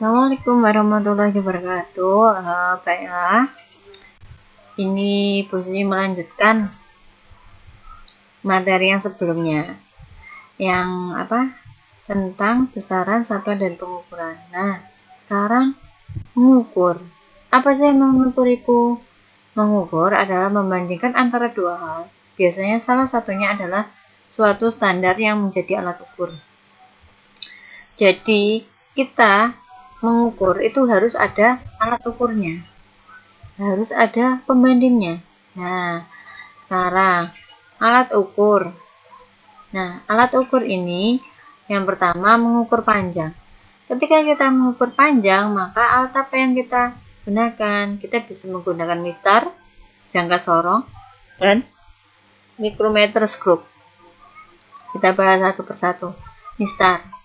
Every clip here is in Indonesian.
Assalamualaikum warahmatullahi wabarakatuh. Baiklah, ini posisi melanjutkan materi yang sebelumnya, yang tentang besaran satuan dan pengukuran. Nah, sekarang mengukur. Apa sih mengukur itu? Mengukur adalah membandingkan antara dua hal. Biasanya salah satunya adalah suatu standar yang menjadi alat ukur. Jadi, kita mengukur itu harus ada alat ukurnya, harus ada pembandingnya. Nah, sekarang alat ukur. Nah, alat ukur ini yang pertama mengukur panjang. Ketika kita mengukur panjang, maka alat apa yang kita gunakan? Kita bisa menggunakan mistar, jangka sorong, dan micrometer skrup. Kita bahas satu persatu. Mistar.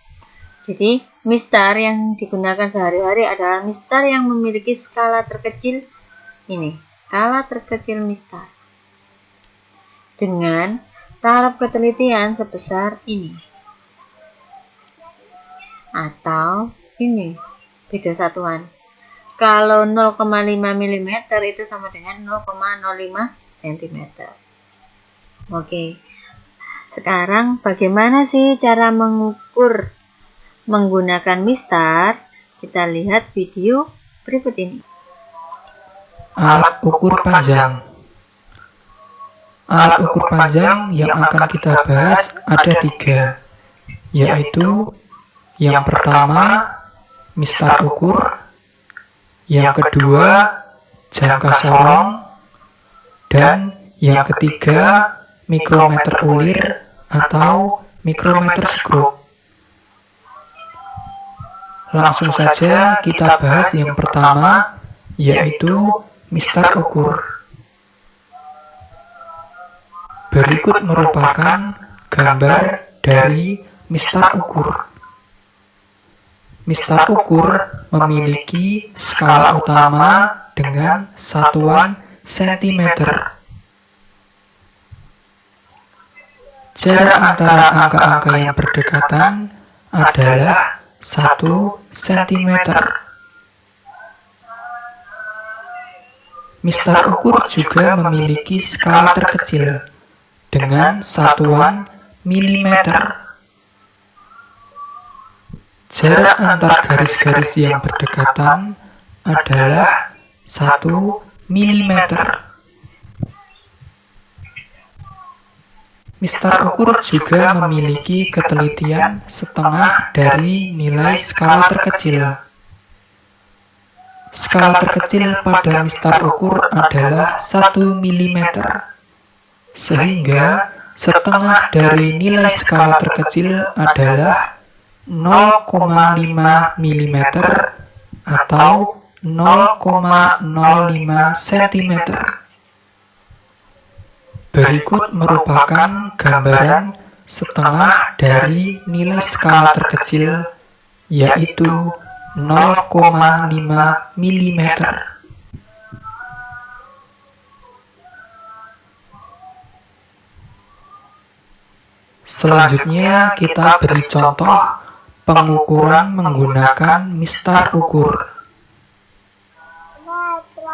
Jadi, mistar yang digunakan sehari-hari adalah mistar yang memiliki skala terkecil ini, skala terkecil mistar. Dengan taraf ketelitian sebesar ini. Atau ini, beda satuan. Kalau 0,5 mm itu sama dengan 0,05 cm. Oke. Sekarang bagaimana sih cara mengukur menggunakan mistar? Kita lihat video berikut ini. Alat ukur panjang. Alat ukur panjang yang akan kita bahas ada 3, yaitu yang pertama mistar ukur, yang kedua jangka sorong, dan yang ketiga mikrometer ulir atau mikrometer skrup. Langsung saja kita bahas yang pertama, yaitu mistar ukur. Berikut merupakan gambar dari mistar ukur. Mistar ukur memiliki skala utama dengan satuan cm. Jarak antara angka-angka yang berdekatan adalah 1 cm. Mistar ukur juga memiliki skala terkecil dengan satuan milimeter. Jarak antar garis-garis yang berdekatan adalah 1 milimeter. Mistar ukur juga memiliki ketelitian setengah dari nilai skala terkecil. Skala terkecil pada mistar ukur adalah 1 mm, sehingga setengah dari nilai skala terkecil adalah 0,5 mm atau 0,05 cm. Berikut merupakan gambaran setengah dari nilai skala terkecil, yaitu 0,5 mm. Selanjutnya kita beri contoh pengukuran menggunakan mistar ukur.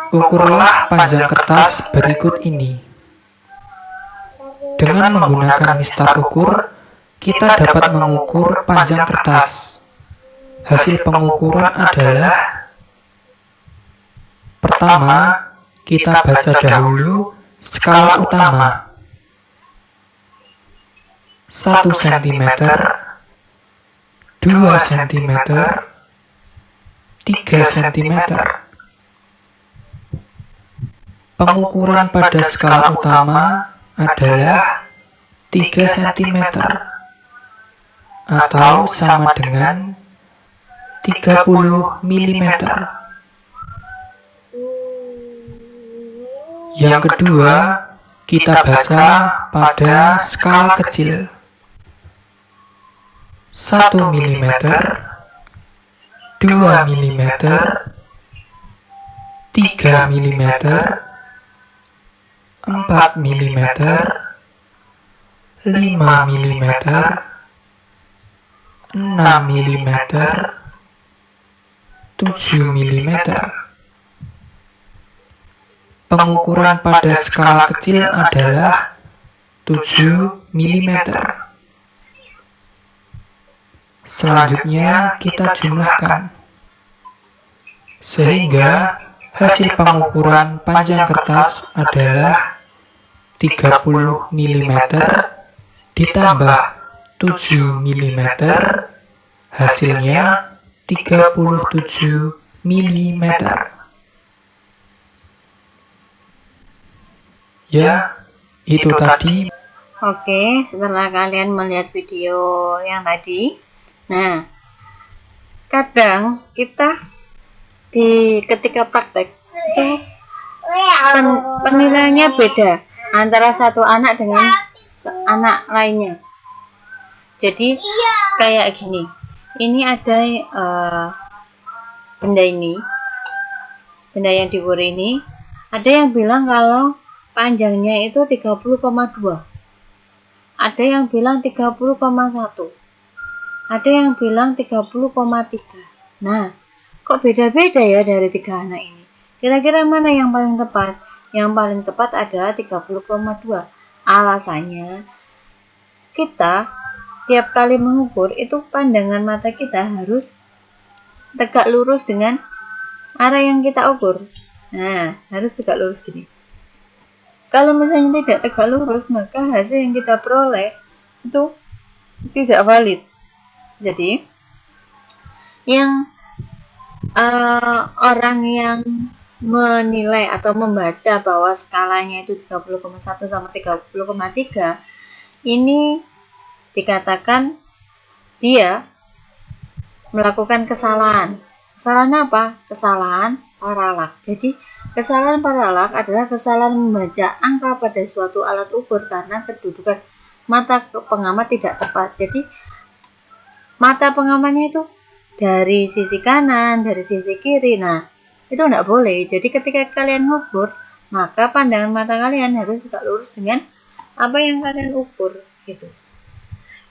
Ukurlah panjang kertas berikut ini. Dengan menggunakan mistar ukur, kita dapat mengukur panjang kertas. Hasil pengukuran adalah: pertama, kita baca dahulu skala utama. 1 cm, 2 cm, 3 cm. Pengukuran pada skala utama adalah 3 cm atau sama dengan 30 mm. Yang kedua, kita baca pada skala kecil. 1 mm, 2 mm, 3 mm, 4 mm, 5 mm, 6 mm, 7 mm. Pengukuran pada skala kecil adalah 7 mm. Selanjutnya kita jumlahkan, sehingga hasil pengukuran panjang kertas adalah 30 mm ditambah 7 mm, hasilnya 37 mm. Ya, itu tadi. Oke, setelah kalian melihat video yang tadi, nah, kadang kita ketika praktek itu penilaiannya beda antara satu anak dengan anak lainnya. Jadi kayak gini, ini ada benda yang diukur ini, ada yang bilang kalau panjangnya itu 30,2, ada yang bilang 30,1, ada yang bilang 30,3. Nah, kok beda-beda ya dari 3 anak ini? Kira-kira mana yang paling tepat? Yang paling tepat adalah 30,2. Alasannya, kita tiap kali mengukur itu pandangan mata kita harus tegak lurus dengan arah yang kita ukur. Nah, harus tegak lurus gini. Kalau misalnya tidak tegak lurus, maka hasil yang kita peroleh itu tidak valid. Jadi, yang orang yang menilai atau membaca bahwa skalanya itu 30,1 sama 30,3, ini dikatakan dia melakukan kesalahan. Kesalahan apa? Kesalahan paralak. Jadi, kesalahan paralak adalah kesalahan membaca angka pada suatu alat ukur karena kedudukan mata pengamat tidak tepat. Jadi, mata pengamatnya itu dari sisi kanan, dari sisi kiri. Nah, itu tidak boleh. Jadi, ketika kalian mengukur, maka pandangan mata kalian harus tegak lurus dengan apa yang kalian ukur. Gitu.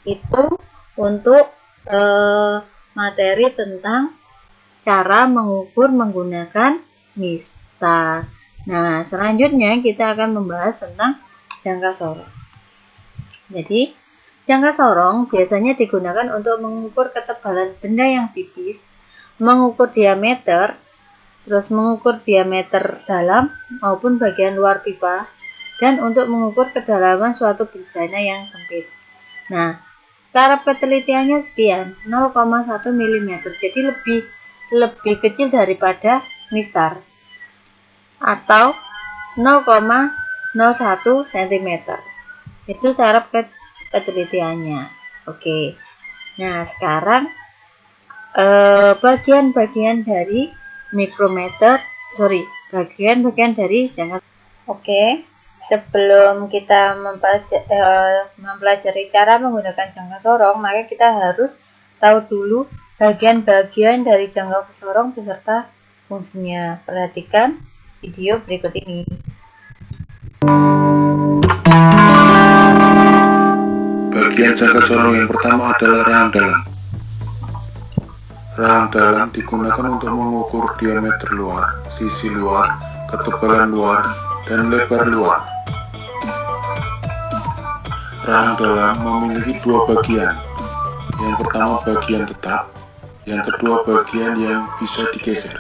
Itu untuk materi tentang cara mengukur menggunakan mistar. Nah, selanjutnya kita akan membahas tentang jangka sorong. Jadi, jangka sorong biasanya digunakan untuk mengukur ketebalan benda yang tipis, mengukur diameter, terus mengukur diameter dalam maupun bagian luar pipa, dan untuk mengukur kedalaman suatu bejana yang sempit. Nah, taraf penelitiannya sekian, 0,1 mm, jadi lebih kecil daripada mistar, atau 0,01 cm. Itu taraf penelitiannya. Oke. Nah, sekarang bagian-bagian dari bagian-bagian dari jangka. Oke. Sebelum kita mempelajari cara menggunakan jangka sorong, maka kita harus tahu dulu bagian-bagian dari jangka sorong beserta fungsinya. Perhatikan video berikut ini. Bagian jangka sorong yang pertama adalah rahang dalam. Rahang dalam digunakan untuk mengukur diameter luar, sisi luar, ketebalan luar, dan lebar luar. Rahang dalam memiliki dua bagian. Yang pertama bagian tetap, yang kedua bagian yang bisa digeser.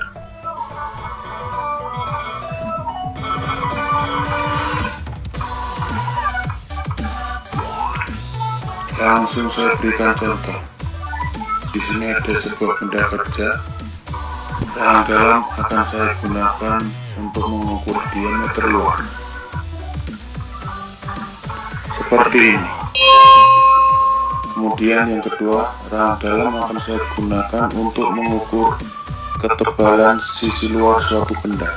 Langsung saya berikan contoh. Di sini ada sebuah benda kerja. Rahang dalam akan saya gunakan untuk mengukur diameter luar. Seperti ini. Kemudian yang kedua, rahang dalam akan saya gunakan untuk mengukur ketebalan sisi luar suatu benda.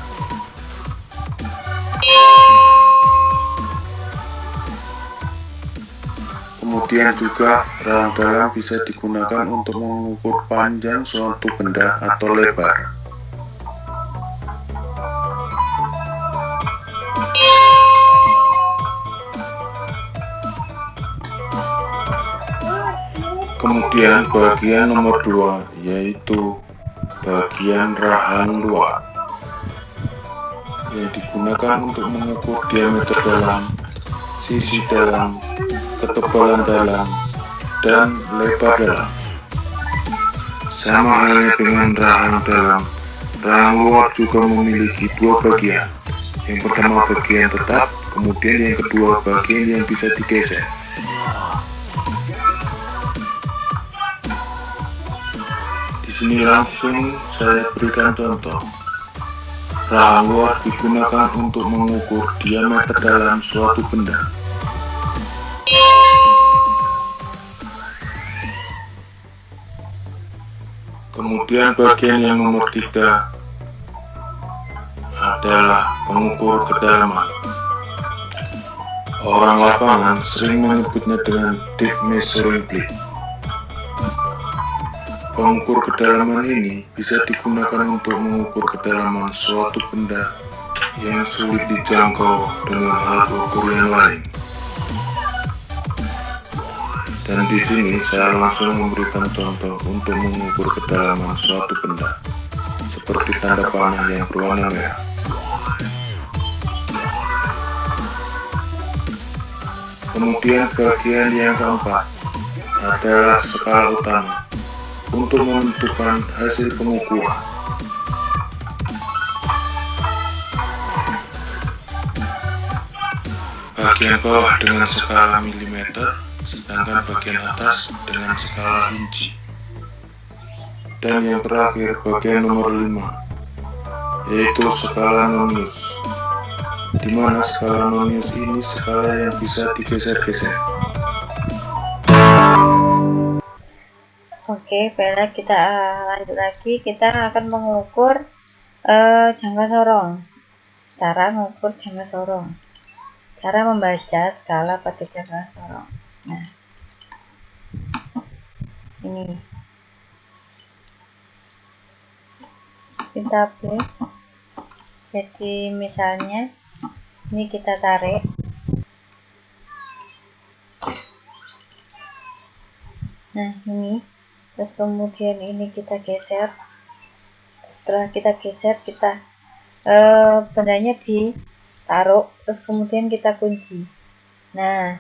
Kemudian juga rahang dalam bisa digunakan untuk mengukur panjang suatu benda atau lebar. Kemudian bagian nomor 2 yaitu bagian rahang luar yang digunakan untuk mengukur diameter dalam, sisi dalam, ketebalan dalam, dan lebar dalam. Sama halnya dengan rahang dalam, rahang luar juga memiliki dua bagian. Yang pertama bagian tetap, kemudian yang kedua bagian yang bisa digeser. Di sini langsung saya berikan contoh. Rahang luar digunakan untuk mengukur diameter dalam suatu benda. Kemudian bagian yang nomor 3 adalah pengukur kedalaman. Orang lapangan sering menyebutnya dengan deep measuring plate. Pengukur kedalaman ini bisa digunakan untuk mengukur kedalaman suatu benda yang sulit dijangkau dengan alat ukur yang lain. Dan di sini saya langsung memberikan contoh untuk mengukur kedalaman suatu benda, seperti tanda panah yang berwarna merah. Kemudian bagian yang keempat adalah skala utama untuk menentukan hasil pengukuran. Bagian bawah dengan skala milimeter, sedangkan bagian atas dengan skala inci. Dan yang terakhir bagian nomor 5, yaitu skala nonius, di mana skala nonius ini skala yang bisa digeser-geser. Oke, baiklah, kita lanjut lagi. Kita akan mengukur jangka sorong. Cara mengukur jangka sorong. Cara membaca skala pada jangka sorong. Nah, ini kita play. Jadi misalnya ini kita tarik. Nah, ini. Terus kemudian ini kita geser. Setelah kita geser, kita bendanya ditaruh, terus kemudian kita kunci. Nah,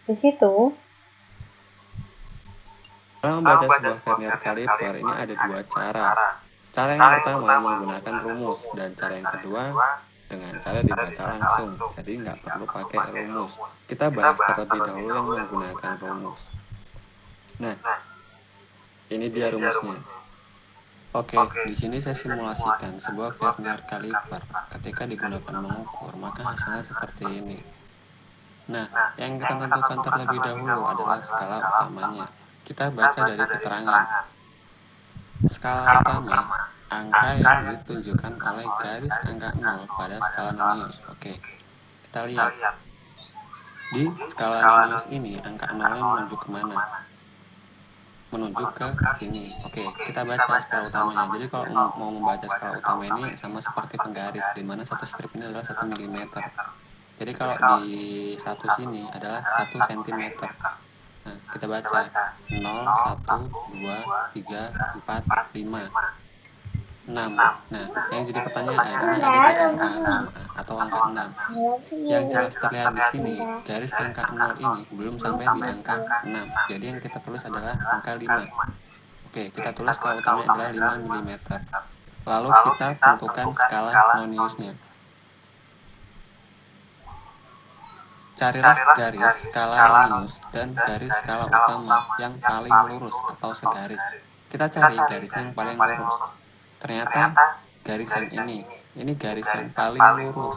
di situ Dalam membaca sebuah vernier kaliper ini ada dua cara. Cara yang pertama menggunakan rumus, dan cara yang kedua dengan cara dibaca langsung, jadi nggak perlu pakai rumus. Kita bahas terlebih dahulu yang menggunakan rumus. Nah, ini dia rumusnya. Oke, di sini saya simulasikan sebuah vernier kaliper ketika digunakan mengukur, maka hasilnya seperti ini. Nah, yang kita tentukan terlebih dahulu adalah skala utamanya. Kita baca dari keterangan. Skala utama, angka yang ditunjukkan oleh garis angka 0 pada skala nonius. Oke, kita lihat. Di skala nonius ini, angka 0 menuju kemana? Menuju ke sini. Oke, kita baca skala utamanya. Jadi kalau mau membaca skala utama ini sama seperti penggaris, di mana satu strip ini adalah 1 mm. Jadi kalau di satu sini adalah 1 cm. Nah, kita baca 0, 1, 2, 3, 4, 5, 6. Nah, yang jadi pertanyaan, ini ada di angka 5 atau angka 6. Yang jelas terlihat di sini, garis angka 0 ini belum sampai di angka 6. Jadi yang kita tulis adalah angka 5. Oke, kita tulis skala utamanya adalah 5 mm. Lalu kita tentukan skala noniusnya. Carilah garis skala nonius dan garis skala utama yang paling lurus atau segaris. Kita cari garis yang paling lurus. Ternyata garis yang ini garis yang paling lurus.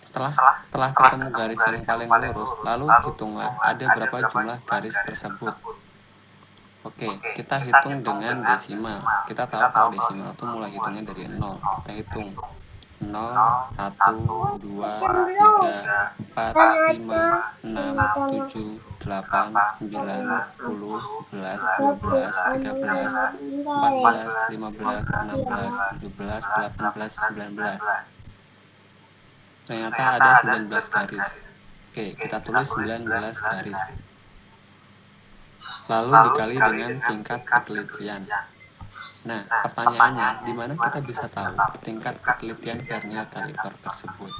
Setelah ketemu garis yang paling lurus, lalu hitunglah ada berapa jumlah garis tersebut. Oke, kita hitung dengan desimal. Kita tahu kalau desimal itu mulai hitungnya dari 0. Kita hitung 0, 1, 2, 3, 4, 5, 6, 7, 8, 9, 10, 11, 12, 13, 14, 15, 16, 17, 18, 19. Ternyata ada 19 garis. Oke, kita tulis 19 garis. Lalu dikali dengan tingkat ketelitian. Nah, pertanyaannya, di mana kita bisa tahu tingkat ketelitian vernier kaliper tersebut?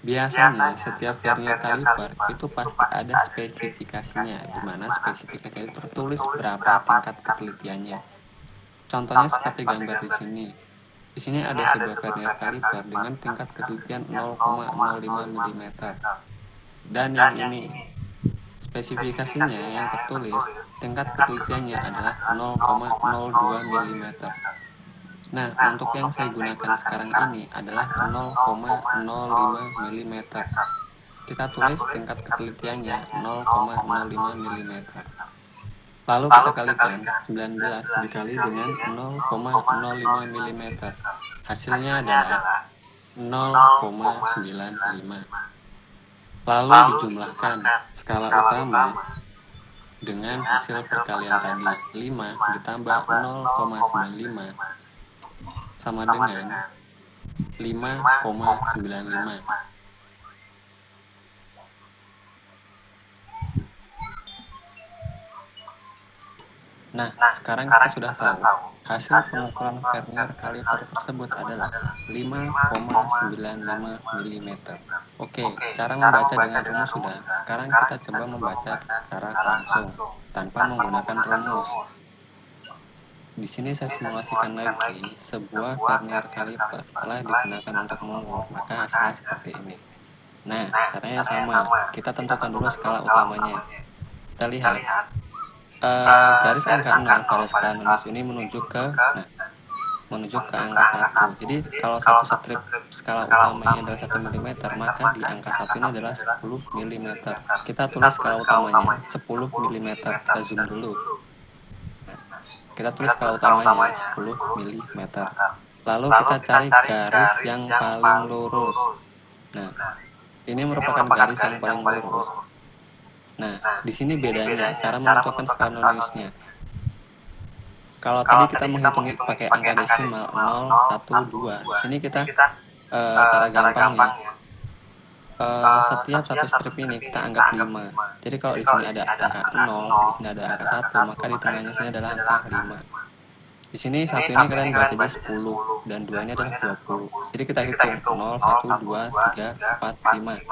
Biasanya, setiap vernier kaliper itu pasti ada spesifikasinya, di mana spesifikasinya itu tertulis berapa tingkat ketelitiannya. Contohnya seperti gambar di sini. Di sini ada sebuah vernier kaliper dengan tingkat ketelitian 0,05 mm. Dan yang ini, spesifikasinya yang tertulis, tingkat ketelitiannya adalah 0,02 mm. Nah, untuk yang saya gunakan sekarang ini adalah 0,05 mm. Kita tulis tingkat ketelitiannya 0,05 mm. Lalu kita kalikan 19 dikali dengan 0,05 mm. Hasilnya adalah 0,95. Lalu dijumlahkan skala utama dengan hasil perkalian tadi. 5 ditambah 0,95 sama dengan 5,95. Nah, sekarang kita sudah tahu hasil pengukuran vernier kaliper tersebut adalah 5,95 mm. Oke, cara membaca dengan rumus sudah. Sekarang kita coba membaca secara langsung tanpa menggunakan rumus. Di sini saya simulasikan lagi sebuah vernier kaliper setelah digunakan untuk mengukur, maka hasilnya seperti ini. Nah, caranya sama. Kita tentukan dulu skala utamanya. Kita lihat garis angka 0 pada skala nonis ini menuju ke angka 1. Jadi kalau satu strip skala utamanya adalah 1 mm, maka di angka 1 ini adalah 10 mm. Kita tulis skala utamanya 10 mm. Kita zoom dulu. Kita tulis skala utamanya 10 mm. Lalu kita cari garis yang paling lurus. Nah, ini merupakan garis yang paling lurus. Nah, di sini bedanya cara menentukan skala noniusnya. Kalau tadi kita menghitung pakai angka desimal 0, 1, 2. Di sini kita cara gampangnya setiap satu strip ini kita anggap 5. Jadi kalau di sini ada angka 0, di sini ada angka 1, maka di tengahnya sini adalah angka 5. Di sini 1 ini kalian baca aja 10 dan 2 ini adalah 20. Jadi kita hitung 0, 1, 2, 3, 4, 5.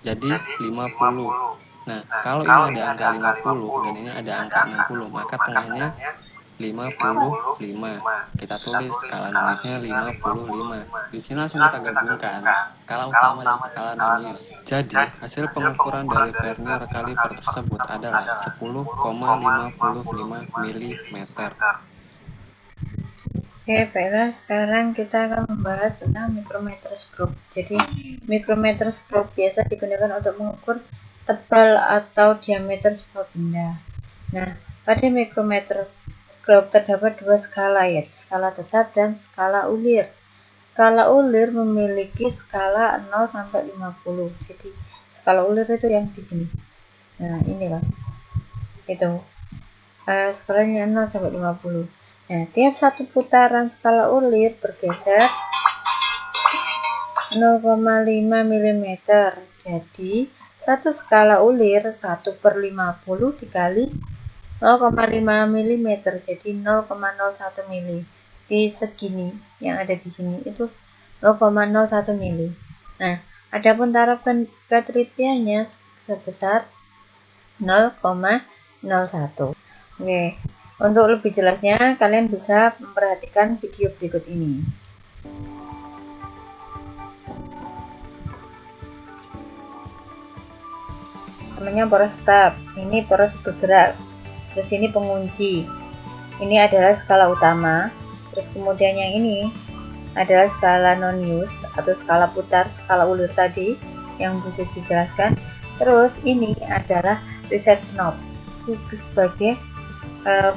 Jadi 50. Nah, kalau ini ada angka 50 dan ini ada angka 60, maka tengahnya 55. Kita tulis skala noniusnya 55. Di sini langsung kita gabungkan skala utama dan skala nonius. Jadi, hasil pengukuran dari vernier kaliper tersebut adalah 10,55 mm. Oke, baiklah, sekarang kita akan membahas tentang micrometerscope. Jadi, micrometerscope biasa digunakan untuk mengukur tebal atau diameter sebuah benda. Nah, pada micrometerscope terdapat dua skala, yaitu skala tetap dan skala ulir. Skala ulir memiliki skala 0 sampai 50. Jadi, skala ulir itu yang di sini. Nah, ini loh. Itu. Skalanya 0 sampai 50. Nah, tiap satu putaran skala ulir bergeser 0,5 mm. Jadi, satu skala ulir 1/50 dikali 0,5 mm, jadi 0,01 mm. Di segini yang ada di sini itu 0,01 mm. Nah, adapun taraf ketelitiannya sebesar 0,01. Oke, untuk lebih jelasnya kalian bisa memperhatikan video berikut ini. Namanya poros tetap, ini poros bergerak, terus ini pengunci, ini adalah skala utama, terus kemudian yang ini adalah skala nonius atau skala putar, skala ulir tadi yang bisa dijelaskan. Terus ini adalah reset knob sebagai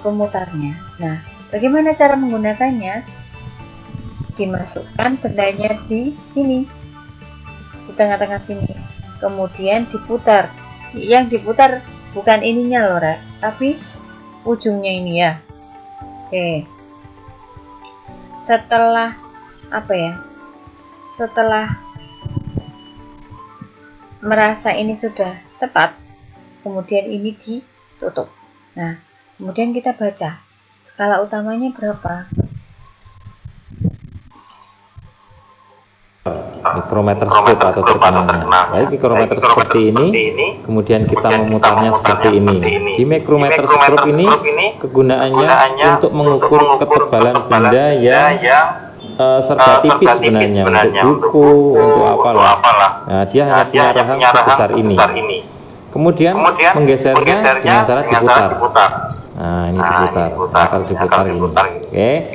pemutarnya. Nah, bagaimana cara menggunakannya? Dimasukkan bendanya di sini, di tengah-tengah sini, kemudian diputar. Yang diputar bukan ininya loh, Rek, tapi ujungnya ini ya. Oke. Setelah Setelah merasa ini sudah tepat, kemudian ini ditutup. Nah, kemudian kita baca skala utamanya berapa? Mikrometer scope atau terkenalnya. Baik, mikrometer seperti ini, kemudian kita memutarnya seperti ini. Di mikrometer scope ini kegunaannya untuk mengukur ketebalan benda yang serba tipis sebenarnya, untuk buku, untuk apalah. Nah, dia hanya punya rahang sebesar ini. Kemudian menggesernya dengan cara diputar. Nah, ini diputar. Nah, kalau diputar ini. Oke.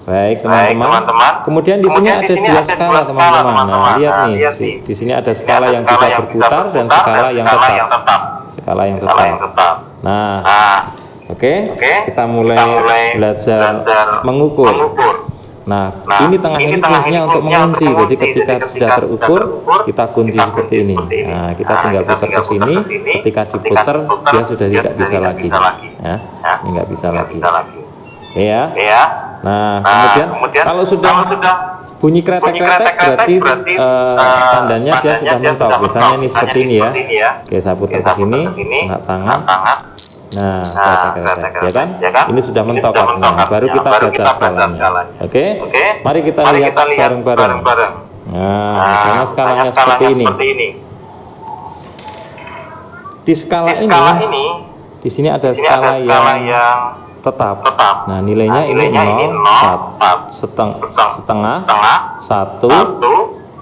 Baik teman-teman. Kemudian di sini ada dua skala teman-teman. Nah, lihat nih, di sini ada skala yang bisa berputar dan skala yang tetap. Skala yang tetap. Nah, oke, kita mulai belajar mengukur. Nah, ini tengah ini fungsinya untuk mengunci. Jadi ketika sudah terukur, kita kunci seperti ini. Nah, kita tinggal putar ke sini. Ketika diputar, dia sudah tidak bisa lagi. Ya, ini nggak bisa lagi. Ya. Nah, kemudian kalau sudah bunyi kretek-kretek berarti tandanya dia sudah mentok. Biasanya ini seperti ini ya. Oke, saya putar ke sini, kena tangan. Nah, kretek-kretek, ya kan? Ini sudah mentok artinya. Baru kita baca skalanya. Oke, mari kita lihat bareng-bareng. Nah, misalnya skalanya seperti ini. Di skala ini, di sini ada skala yang tetap. Nah, nilainya ini 0, 1,5, 1,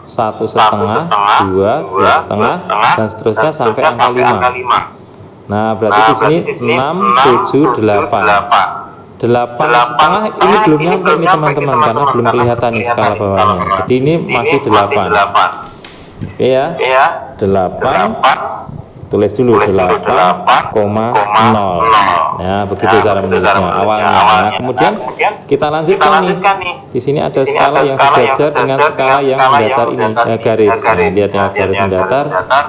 1,5, 2, 2,5, dan seterusnya sampai angka 5. Nah, berarti di sini 6, 7, 8. 8,5 ini belum nyampe nih teman-teman, karena belum kelihatan nih skala bawahnya. Jadi ini masih 8. Oke ya. 8. Tulis dulu 8,0. Ya, begitu cara menulisnya awalnya. Nah, kemudian kita lanjutkan nih. Di sini ada skala yang sejajar dengan skala yang mendatar ini, garis. Nah, lihat ya, garis mendatar.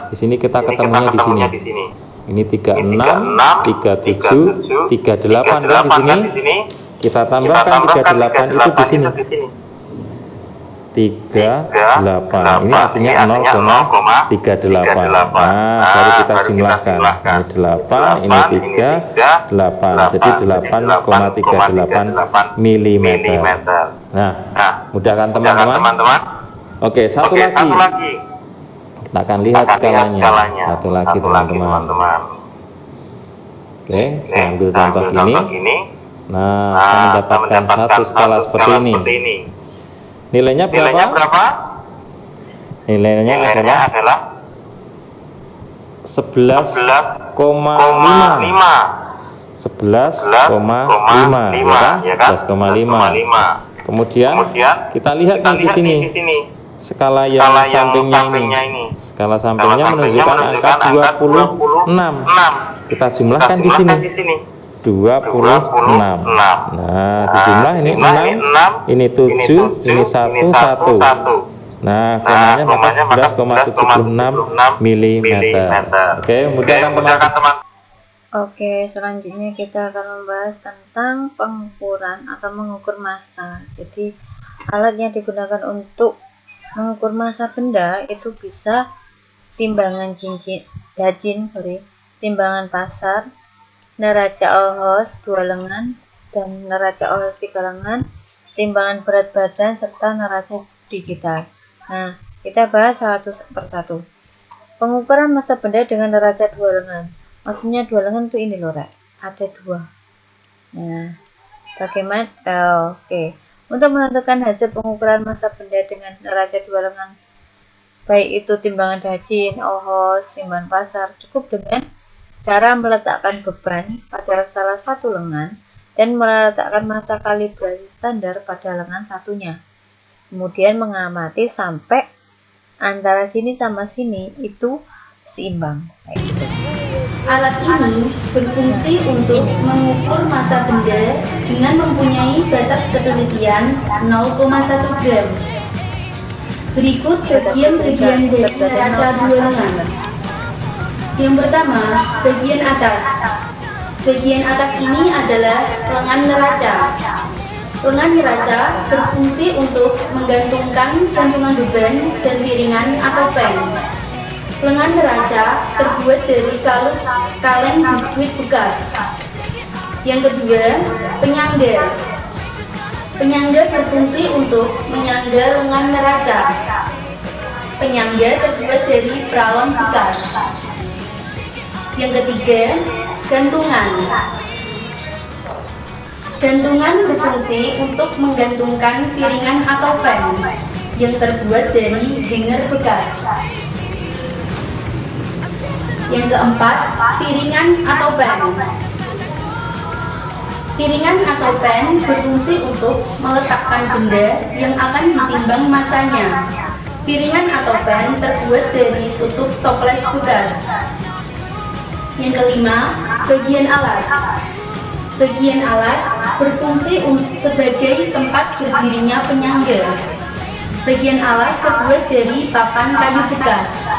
Di sini kita ketemunya di sini. Ini 36, 37, 38 kan di sini. Kita tambahkan 38 itu di sini. 38. Ini artinya 0,38. Nah, baru kita jumlahkan. Ini 8, ini 3, 8. Jadi 8,38 mm. Nah, mudah kan teman-teman? Oke, satu lagi. Kita akan lihat skalanya. Satu lagi teman-teman. Oke, saya ambil contoh gini. Nah, saya mendapatkan satu skala seperti ini. Nilainya berapa? Nilainya adalah 11,5. 11,5, ya kan? 11,5. Kemudian kita lihat nih di sini. Skala yang sampingnya ini. Skala sampingnya menunjukkan angka 26. Kita jumlahkan di sini. 26. Nah, dijumlah ini 6, ini 7, ini 1. Nah, komanya maka 11,76 mm. Oke, mudah kan teman-teman? Oke, selanjutnya kita akan membahas tentang pengukuran atau mengukur massa. Jadi, alat yang digunakan untuk mengukur massa benda itu bisa timbangan timbangan pasar, neraca Ohlson 2 lengan dan neraca Ohlson 3 lengan, timbangan berat badan serta neraca digital. Nah, kita bahas satu persatu. Pengukuran massa benda dengan neraca 2 lengan. Maksudnya 2 lengan itu ini loh, Rek. Ada 2. Nah, bagaimana? Oke. Untuk menentukan hasil pengukuran massa benda dengan neraca 2 lengan, baik itu timbangan Dajin, Ohlson, timbangan pasar, cukup dengan cara meletakkan beban pada salah satu lengan dan meletakkan massa kalibrasi standar pada lengan satunya. Kemudian mengamati sampai antara sini sama sini itu seimbang. Alat ini berfungsi untuk mengukur massa benda dengan mempunyai batas ketelitian 0,1 gram. Berikut bagian-bagian dari neraca 2 lengan. Yang pertama, bagian atas. Bagian atas ini adalah lengan neraca. Lengan neraca berfungsi untuk menggantungkan gantungan beban dan piringan atau pen. Lengan neraca terbuat dari kaleng biskuit bekas. Yang kedua, Penyangga. Penyangga berfungsi untuk menyangga lengan neraca. Penyangga terbuat dari pralon bekas. Yang ketiga, gantungan. Gantungan berfungsi untuk menggantungkan piringan atau pen yang terbuat dari hanger bekas. Yang keempat, piringan atau pen. Piringan atau pen berfungsi untuk meletakkan benda yang akan ditimbang masanya. Piringan atau pen terbuat dari tutup toples bekas. Yang kelima, bagian alas. Bagian alas berfungsi sebagai tempat berdirinya penyangga. Bagian alas terbuat dari papan kayu bekas.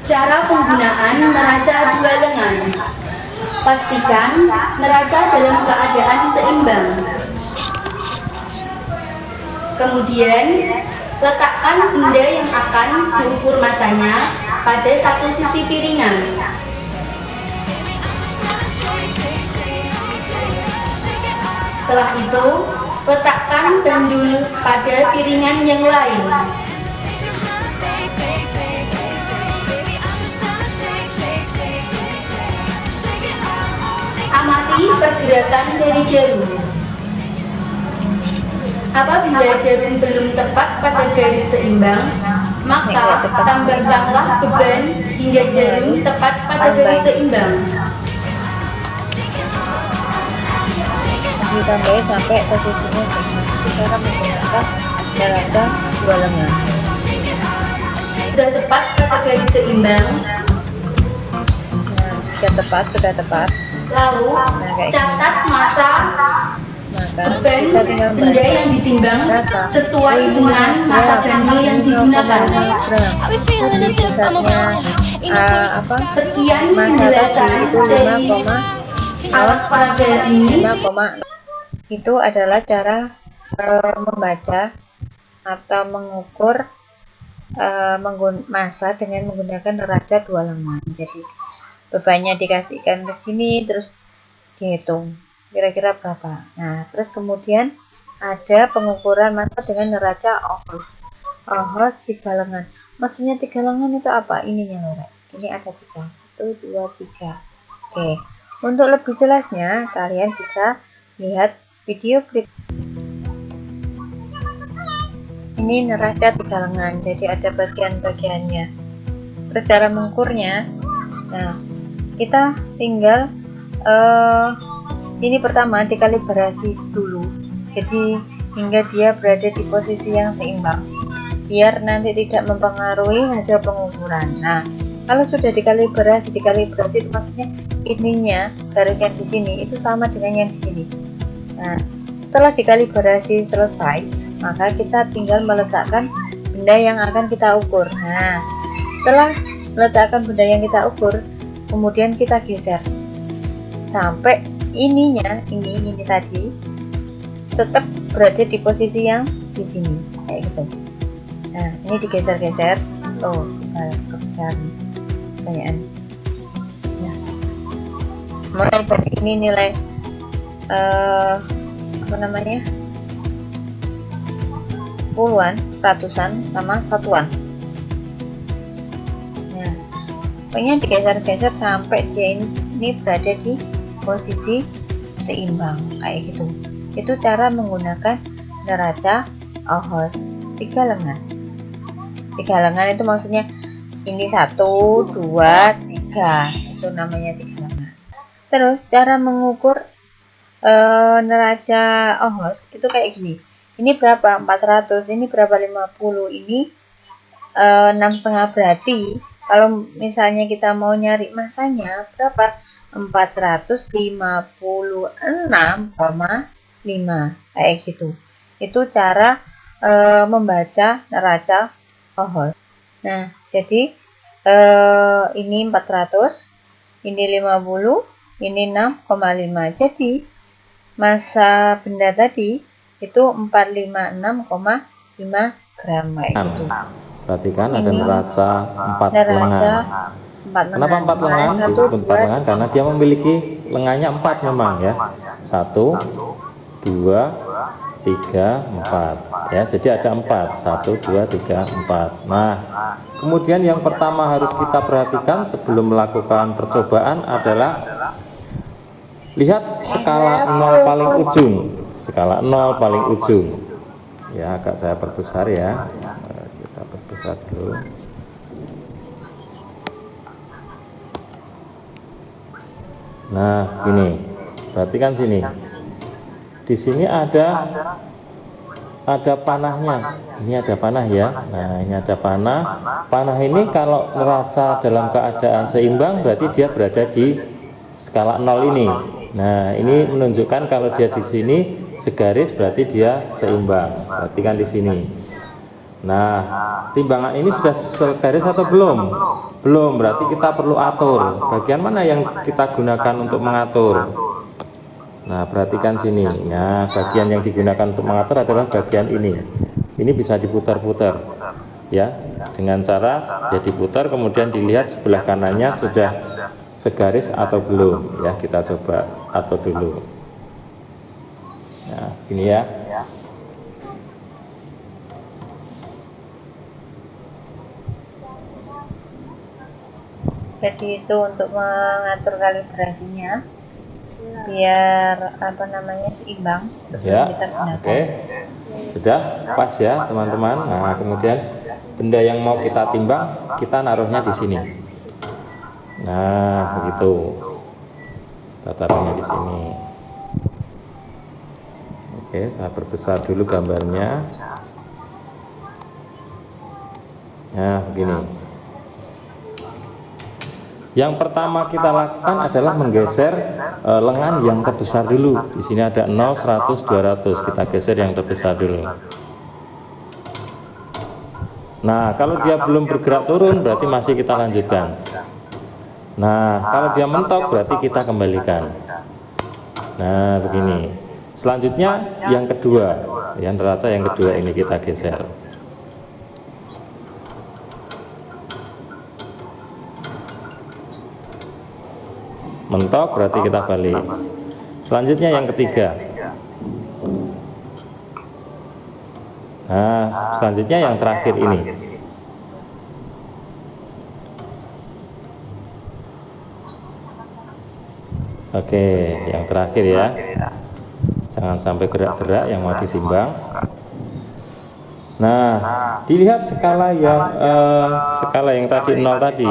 Cara penggunaan neraca dua lengan. Pastikan neraca dalam keadaan seimbang. Kemudian, letakkan benda yang akan diukur masanya pada satu sisi piringan. Setelah itu, letakkan bandul pada piringan yang lain. Amati pergerakan dari jarum. Apabila jarum belum tepat pada garis seimbang, maka tambahkanlah beban hingga jarum tepat pada garis seimbang. Ditambah sampai posisinya cara menggunakan neraca dua lengan. Sudah tepat pada garis seimbang. Nah, sudah tepat. Lalu catat masa beban benda yang ditimbang sesuai dengan masa bandul yang digunakan. Sekian penjelasan dari alat peraga ini. Itu adalah cara membaca atau mengukur massa dengan menggunakan neraca dua lengan. Jadi bebannya dikasihkan ke sini, terus dihitung kira-kira berapa. Nah, terus kemudian ada pengukuran massa dengan neraca ohos. Ohos 3 lengan. Maksudnya 3 lengan itu apa? Ininya Lore. Ini ada 3. 1, 2, 3. Oke. Untuk lebih jelasnya, kalian bisa lihat video klip. Ini neraca 3 lengan, jadi ada bagian-bagiannya. Terus cara mengukurnya, nah kita tinggal ini pertama dikalibrasi dulu, jadi hingga dia berada di posisi yang seimbang, biar nanti tidak mempengaruhi hasil pengukuran. Nah, kalau sudah dikalibrasi itu maksudnya ininya garis yang di sini itu sama dengan yang di sini. Nah, setelah dikalibrasi selesai, maka kita tinggal meletakkan benda yang akan kita ukur. Nah, setelah meletakkan benda yang kita ukur, kemudian kita geser sampai ininya ini tadi tetap berada di posisi yang di sini kayak gitu. Nah, ini digeser-geser. Oh, kebesaran pertanyaan. Nah, mulai dari ini nilai apa namanya, puluhan, ratusan, sama satuan. Nah, pokoknya digeser-geser sampai dia ini berada di posisi seimbang kayak gitu. Itu cara menggunakan neraca ohos 3 lengan. 3 lengan itu maksudnya ini 1, 2, 3, itu namanya 3 lengan. Terus cara mengukur neraca ohos itu kayak gini. Ini berapa? 400. Ini berapa? 50. Ini 6,5. Berarti kalau misalnya kita mau nyari masanya berapa? 456,5 kayak gitu. Itu cara membaca neraca ohos. Nah, jadi ini 400, ini 50, ini 6,5. Jadi massa benda tadi itu 456,5 gram kayak gitu. Perhatikan ada neraca 4 neraca lengan. Kenapa 4 lengan? Disebut 4 lengan karena dia memiliki lengannya 4 memang ya. 1, 2, 3, 4 ya. Jadi ada 4. 1, 2, 3, 4. Nah, kemudian yang pertama harus kita perhatikan sebelum melakukan percobaan adalah lihat skala 0 paling ujung. Skala 0 paling ujung. Ya, agak saya perbesar ya. Saya perbesar dulu. Nah, ini perhatikan sini. Di sini ada panahnya. Ini ada panah ya. Nah, ini ada panah. Panah ini kalau neraca dalam keadaan seimbang berarti dia berada di skala 0 ini. Nah, ini menunjukkan kalau dia di sini segaris berarti dia seimbang. Perhatikan di sini. Nah, timbangan ini sudah segaris atau belum? Belum, berarti kita perlu atur. Bagian mana yang kita gunakan untuk mengatur? Nah, perhatikan sini. Nah, bagian yang digunakan untuk mengatur adalah bagian ini. Ini bisa diputar-putar, ya, dengan cara ya diputar, kemudian dilihat sebelah kanannya sudah segaris atau belum. Ya, kita coba atur dulu. Nah, ini ya. Jadi itu untuk mengatur kalibrasinya biar seimbang. Ya, oke. Sudah pas ya teman-teman. Nah, kemudian benda yang mau kita timbang kita naruhnya di sini. Nah, begitu. Kita taruhnya di sini. Oke, saya perbesar dulu gambarnya. Nah, begini. Yang pertama kita lakukan adalah menggeser lengan yang terbesar dulu. Di sini ada 0, 100, 200. Kita geser yang terbesar dulu. Nah, kalau dia belum bergerak turun berarti masih kita lanjutkan. Nah, kalau dia mentok berarti kita kembalikan. Nah, begini. Selanjutnya yang kedua, yang neraca yang kedua ini kita geser. Mentok berarti kita balik. Selanjutnya yang ketiga. Nah, selanjutnya yang terakhir ini. Oke, yang terakhir ya. Jangan sampai gerak-gerak yang mau ditimbang. Nah, dilihat skala yang tadi 0 tadi.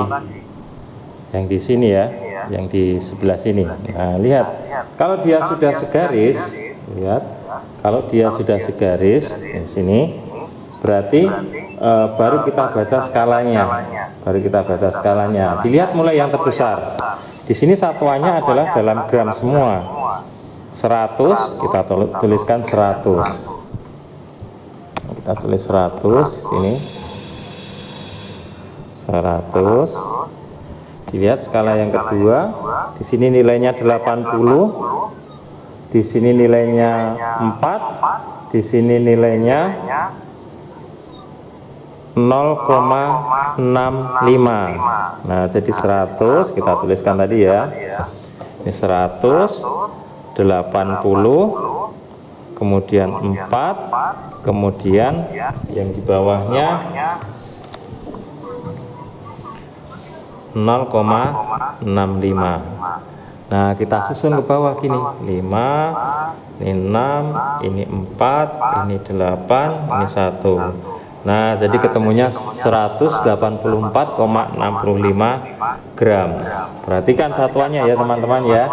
Yang di sini ya, yang di sebelah sini. Nah, lihat. Kalau dia sudah segaris, lihat. Kalau dia sudah segaris di sini, berarti baru kita baca skalanya. Baru kita baca skalanya. Dilihat mulai yang terbesar. Di sini satuannya adalah dalam gram semua. 100, kita tuliskan 100. Kita tulis 100 sini. 100. Dilihat skala yang kedua. Di sini nilainya 80. Di sini nilainya 4, di sini nilainya 0,65. Nah, jadi 100 kita tuliskan tadi ya. Ini 100, 80, kemudian 4, kemudian yang di bawahnya 0,65. Nah, kita susun ke bawah gini, 5, ini 6, ini 4, ini 8, ini 1. Nah, jadi ketemunya 184,65 gram. Perhatikan satuannya ya teman-teman ya.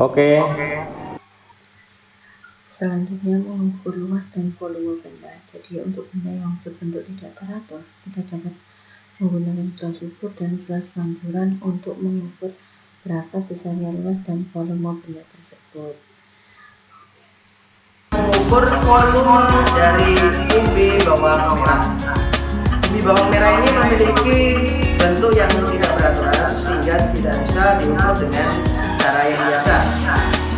Oke. Selanjutnya mengukur luas dan volume benda. Jadi untuk benda yang berbentuk tidak teratur, kita dapat menggunakan gelas ukur dan gelas panturan untuk mengukur berapa besarnya luas dan volume benda tersebut. Mengukur volume dari umbi bawang merah. Umbi bawang merah ini memiliki bentuk yang tidak beraturan sehingga tidak bisa diukur dengan cara yang biasa.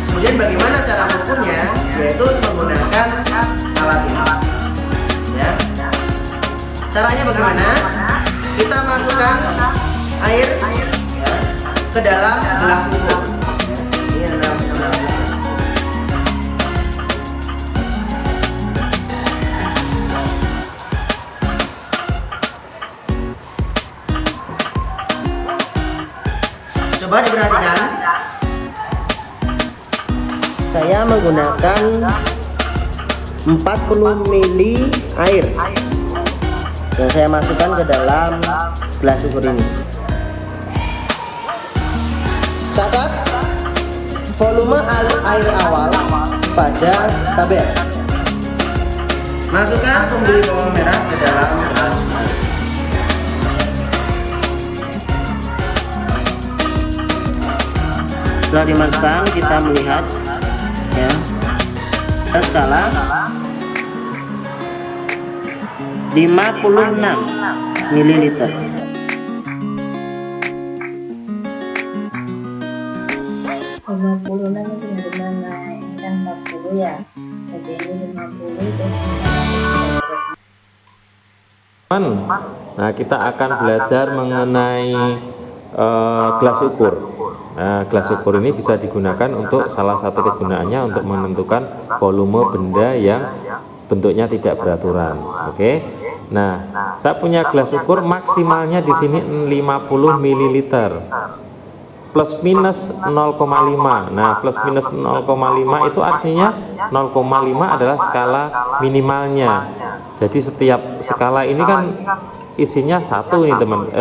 Kemudian bagaimana cara mengukurnya? Yaitu menggunakan alat ini. Ya. Caranya bagaimana? Kita masukkan air ke dalam gelas ukur. Ini adalah gelas ukur. Coba diperhatikan, saya menggunakan 40 ml air yang saya masukkan ke dalam gelas ukur ini. Catat volume air awal pada tabel. Masukkan umbi bawang merah ke dalam gelas ukur. Setelah dimasukkan, kita melihat ya, skala 56 ml. Itu dari mana? Ini kan 40 ya. Jadi ini 50 itu. Nah, kita akan belajar mengenai gelas ukur. Nah, gelas ukur ini bisa digunakan untuk salah satu kegunaannya untuk menentukan volume benda yang bentuknya tidak beraturan. Oke. Nah, saya punya gelas ukur maksimalnya di sini 50 ml. Plus minus 0,5. Nah, plus minus 0,5 itu artinya 0,5 adalah skala minimalnya. Jadi setiap skala ini kan isinya satu nih teman.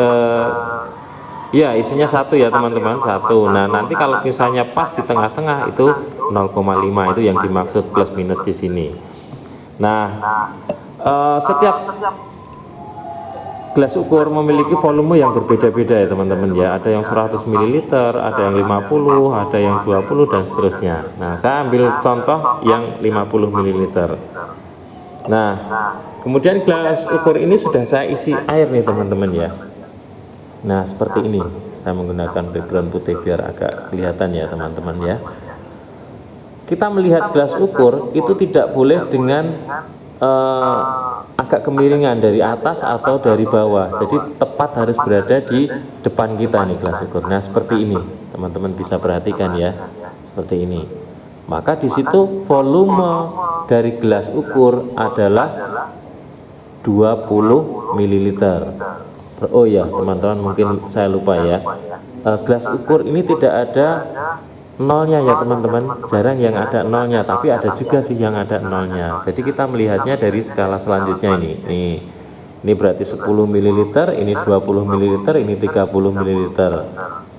Ya, isinya satu ya teman-teman, satu. Nah, nanti kalau misalnya pas di tengah-tengah itu 0,5 itu yang dimaksud plus minus di sini. Nah, setiap gelas ukur memiliki volume yang berbeda-beda ya teman-teman ya. Ada yang 100 ml, ada yang 50, ada yang 20 dan seterusnya. Nah, saya ambil contoh yang 50 ml. Nah, kemudian gelas ukur ini sudah saya isi air nih teman-teman ya. Nah, seperti ini. Saya menggunakan background putih biar agak kelihatan ya teman-teman ya. Kita melihat gelas ukur itu tidak boleh dengan agak kemiringan dari atas atau dari bawah. Jadi tepat harus berada di depan kita nih gelas ukur. Nah, seperti ini. Teman-teman bisa perhatikan ya. Seperti ini. Maka di situ volume dari gelas ukur adalah 20 ml. Oh ya teman-teman, mungkin saya lupa ya, gelas ukur ini tidak ada nolnya ya teman-teman, jarang yang ada nolnya, tapi ada juga sih yang ada nolnya. Jadi kita melihatnya dari skala selanjutnya ini. Ini berarti 10 ml, ini 20 ml, ini 30 ml.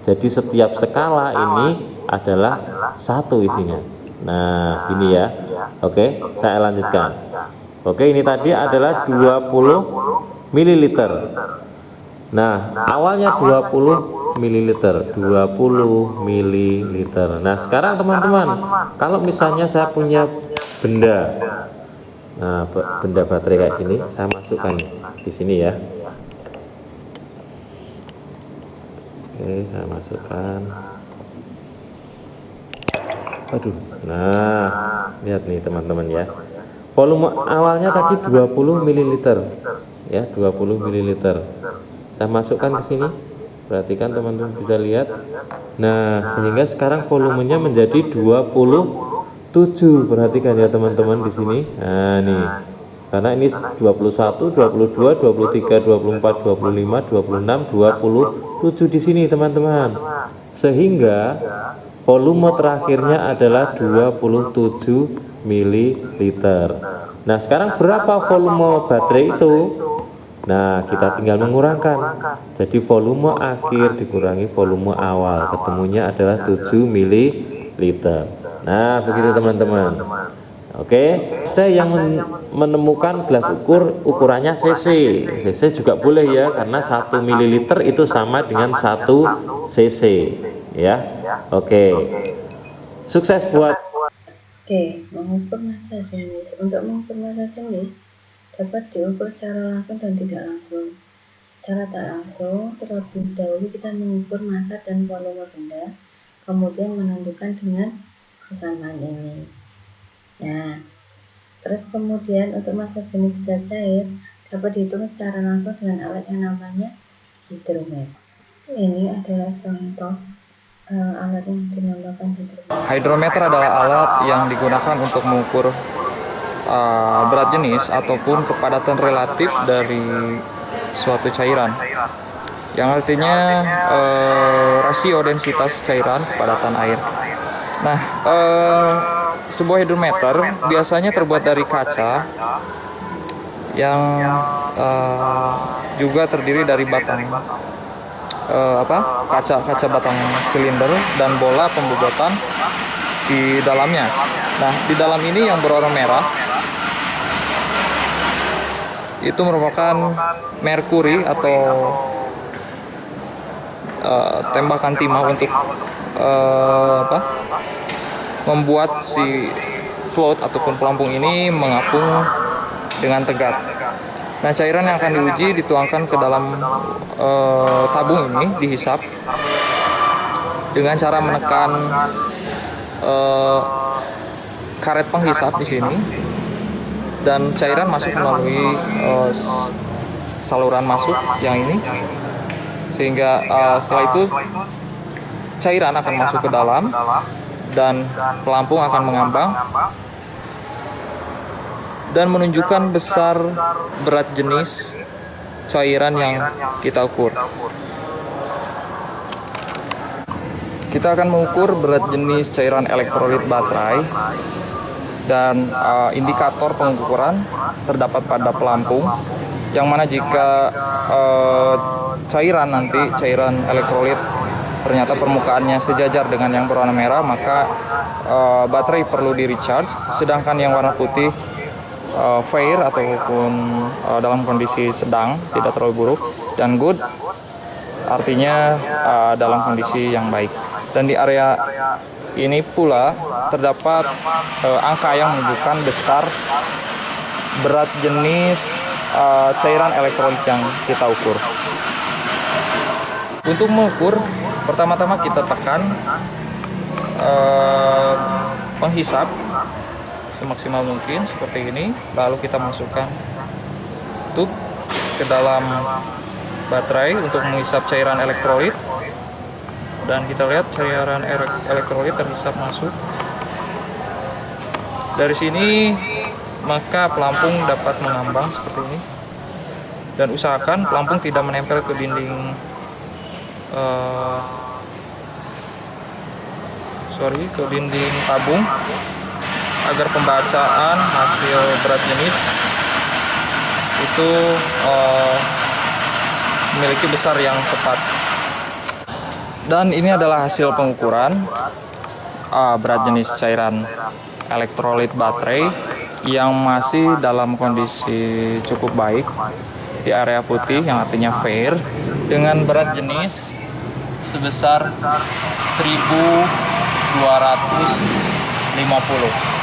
Jadi setiap skala ini adalah satu isinya. Nah, ini ya. Oke, saya lanjutkan. Oke, ini tadi adalah 20 ml. Nah, awalnya 20 ml. Nah, sekarang teman-teman, kalau misalnya saya punya benda, nah, benda baterai kayak gini, saya masukkan di sini ya. Oke, saya masukkan. Aduh, nah, lihat nih teman-teman ya. Volume awalnya tadi 20 ml, ya, 20 ml. Saya masukkan ke sini, perhatikan teman-teman bisa lihat. Nah, sehingga sekarang volumenya menjadi 27. Perhatikan ya teman-teman di sini. Nah, nih. Karena ini 21, 22, 23, 24, 25, 26, 27 di sini teman-teman. Sehingga volume terakhirnya adalah 27 ml. Nah, sekarang berapa volume baterai itu? Nah, kita tinggal mengurangkan. Jadi volume akhir dikurangi volume awal, ketemunya adalah 7 ml. Nah, begitu teman-teman. Oke, ada yang menemukan gelas ukur ukurannya cc. Cc juga boleh ya, karena 1 ml itu sama dengan 1 cc ya. Oke. Sukses buat. Oke, mengukur massa jenis. Untuk mengukur massa jenis dapat diukur secara langsung dan tidak langsung. Secara tak langsung, terlebih dahulu kita mengukur massa dan volume benda, kemudian menentukan dengan kesamaan ini. Nah, terus kemudian untuk massa jenis zat cair dapat dihitung secara langsung dengan alat yang namanya hidrometer. Ini adalah contoh alat yang dinamakan hidrometer. Hydrometer adalah alat yang digunakan untuk mengukur berat jenis ataupun kepadatan relatif dari suatu cairan, yang artinya rasio densitas cairan kepadatan air. Nah, sebuah hidrometer biasanya terbuat dari kaca yang juga terdiri dari batang kaca batang silinder dan bola pembobotan di dalamnya. Nah, di dalam ini yang berwarna merah itu merupakan merkuri atau tembakan timah untuk membuat si float ataupun pelampung ini mengapung dengan tegak. Nah, cairan yang akan diuji dituangkan ke dalam tabung ini, dihisap dengan cara menekan karet penghisap di sini, dan cairan masuk melalui saluran masuk yang ini, sehingga setelah itu cairan akan masuk ke dalam dan pelampung akan mengambang dan menunjukkan besar berat jenis cairan yang kita ukur. Kita akan mengukur berat jenis cairan elektrolit baterai, dan indikator pengukuran terdapat pada pelampung, yang mana jika cairan elektrolit ternyata permukaannya sejajar dengan yang berwarna merah, maka baterai perlu di recharge, sedangkan yang warna putih fair ataupun dalam kondisi sedang, tidak terlalu buruk, dan good artinya dalam kondisi yang baik. Dan di area ini pula terdapat angka yang menunjukkan besar berat jenis cairan elektrolit yang kita ukur. Untuk mengukur, pertama-tama kita tekan penghisap semaksimal mungkin seperti ini, lalu kita masukkan tube ke dalam baterai untuk menghisap cairan elektrolit, dan kita lihat cairan elektrolit terhisap masuk. Dari sini maka pelampung dapat mengambang seperti ini, dan usahakan pelampung tidak menempel ke dinding tabung, agar pembacaan hasil berat jenis itu memiliki besar yang tepat. Dan ini adalah hasil pengukuran berat jenis cairan elektrolit baterai yang masih dalam kondisi cukup baik di area putih, yang artinya fair, dengan berat jenis sebesar 1250.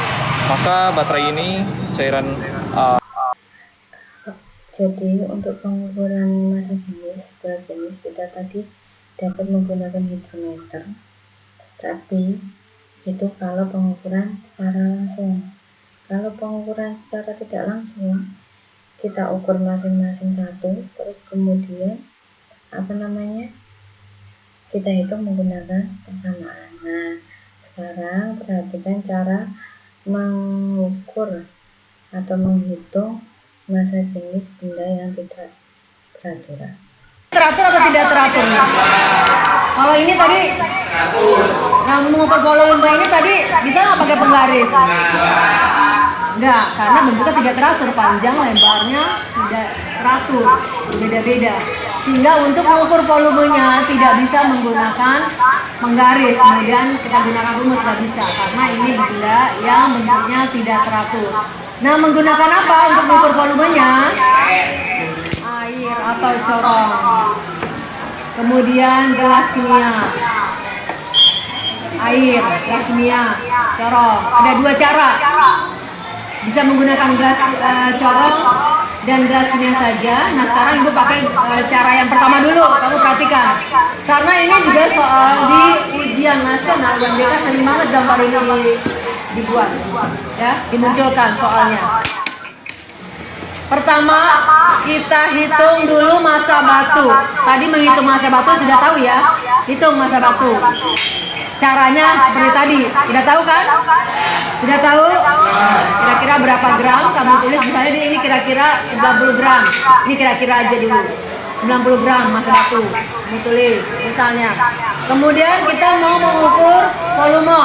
Maka baterai ini cairan Jadi untuk pengukuran massa jenis, berat jenis, kita tadi dapat menggunakan hidrometer, tapi itu kalau pengukuran secara langsung. Kalau pengukuran secara tidak langsung, kita ukur masing-masing satu, terus kemudian kita hitung menggunakan persamaan. Nah, sekarang perhatikan cara mengukur atau menghitung massa jenis benda yang tidak beraturan. Teratur atau tidak teratur nih? Kalau ini tadi, nah mengukur volume ini tadi bisa nggak pakai penggaris? Enggak, karena bentuknya tidak teratur, panjang lebarnya tidak teratur, beda-beda. Sehingga untuk mengukur volumenya tidak bisa menggunakan penggaris, kemudian kita gunakan rumus tidak bisa, karena ini benda yang bentuknya tidak teratur. Nah, menggunakan apa untuk mengukur volumenya? Air atau corong, kemudian gelas kimia, air, gelas kimia, corong. Ada dua cara, bisa menggunakan gelas corong dan gelas kimia saja. Nah, sekarang Ibu pakai cara yang pertama dulu, kamu perhatikan, karena ini juga soal di ujian nasional, dan mereka sering banget gambar ini dibuat, ya, dimunculkan soalnya. Pertama, kita hitung dulu massa batu. Tadi menghitung massa batu sudah tahu ya? Hitung massa batu. Caranya seperti tadi. Sudah tahu kan? Sudah tahu? Kira-kira berapa gram? Kamu tulis misalnya ini kira-kira 90 gram. Ini kira-kira aja dulu. 90 gram massa batu. Kamu tulis misalnya. Kemudian kita mau mengukur volume.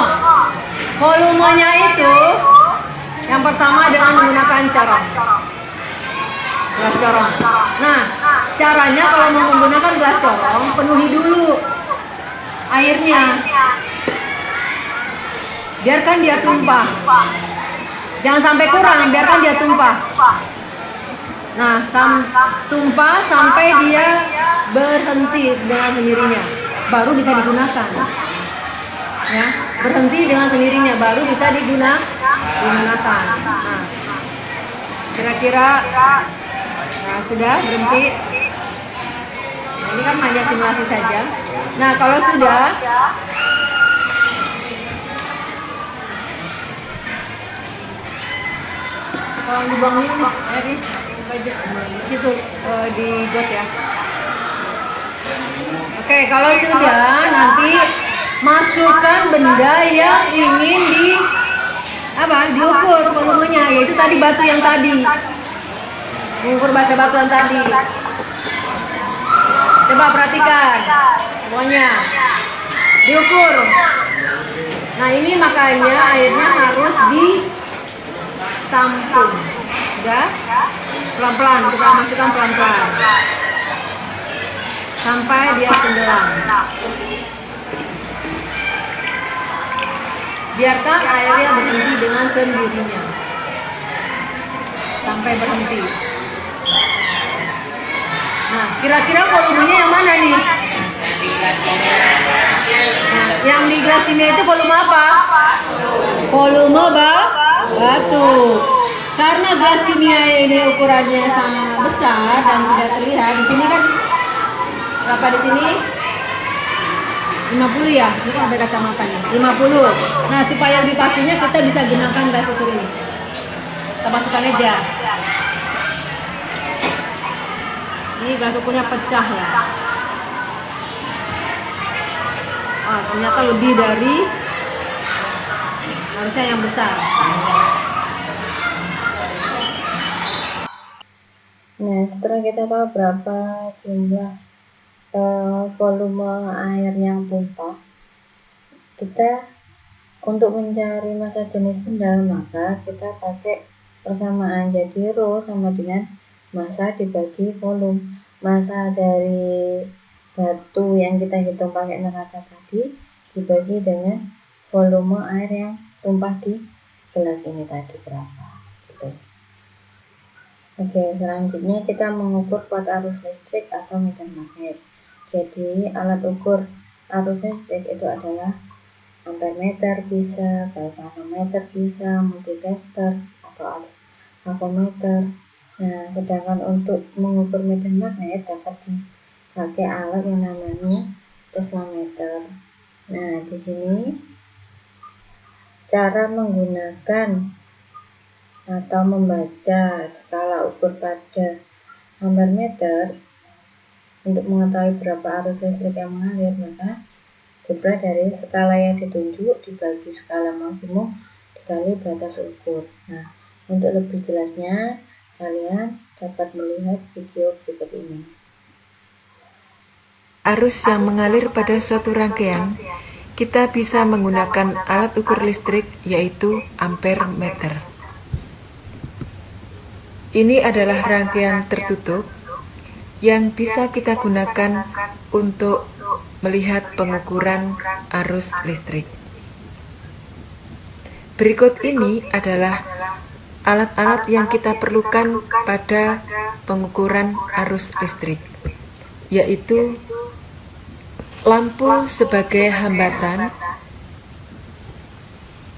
Volumenya itu yang pertama dengan menggunakan corong. Gelas corong. Nah, caranya kalau mau menggunakan gelas corong, penuhi dulu airnya. Biarkan dia tumpah. Jangan sampai kurang, biarkan dia tumpah. Nah, tumpah sampai dia berhenti dengan sendirinya, baru bisa digunakan. Ya, berhenti dengan sendirinya, baru bisa digunakan. Nah, kira-kira nah, sudah berhenti. Nah, ini kan hanya simulasi saja. Nah, kalau sudah, kalau dibuang dulu nih, dari situ di got ya. Oke, kalau sudah, nanti masukkan benda yang ingin diukur volumenya, yaitu tadi batu yang tadi. Mengukur massa batu yang tadi. Coba perhatikan semuanya. Diukur. Nah, ini makanya airnya harus ditampung. Sudah? Pelan-pelan, kita masukkan pelan-pelan. Sampai dia tenggelam. Biarkan airnya berhenti dengan sendirinya. Sampai berhenti. Nah, kira-kira volumenya yang mana nih? Nah, yang di gelas kimia itu volume apa? Volume batu. Karena gelas kimia ini ukurannya sangat besar dan tidak terlihat. Di sini kan berapa di sini? 50 ya? Ini kan ada kacamatanya. 50. Nah, supaya lebih pastinya kita bisa gunakan gelas ukur ini. Kita masukkan aja. Ini gelas ukurnya pecah ya. Oh, ternyata lebih dari harusnya yang besar. Nah, setelah kita tahu berapa jumlah volume air yang tumpah, kita untuk mencari massa jenis benda, maka kita pakai persamaan. Jadi rho sama dengan massa dibagi volume. Massa dari batu yang kita hitung pakai neraca tadi dibagi dengan volume air yang tumpah di gelas ini tadi berapa gitu. Oke, selanjutnya kita mengukur kuat arus listrik atau medan magnet. Jadi alat ukur arus listrik itu adalah ampermeter bisa, galvanometer bisa, multimeter atau avometer. Nah, sedangkan untuk mengukur medan magnet dapat dipakai alat yang namanya teslameter. Nah, di sini cara menggunakan atau membaca skala ukur pada ampermeter untuk mengetahui berapa arus listrik yang mengalir, maka jumlah dari skala yang ditunjuk dibagi skala maksimum dikali batas ukur. Nah, untuk lebih jelasnya kalian dapat melihat video berikut ini. Arus yang mengalir pada suatu rangkaian, kita bisa menggunakan alat ukur listrik yaitu ampermeter. Ini adalah rangkaian tertutup yang bisa kita gunakan untuk melihat pengukuran arus listrik. Berikut ini adalah alat-alat yang kita perlukan pada pengukuran arus listrik, yaitu lampu sebagai hambatan,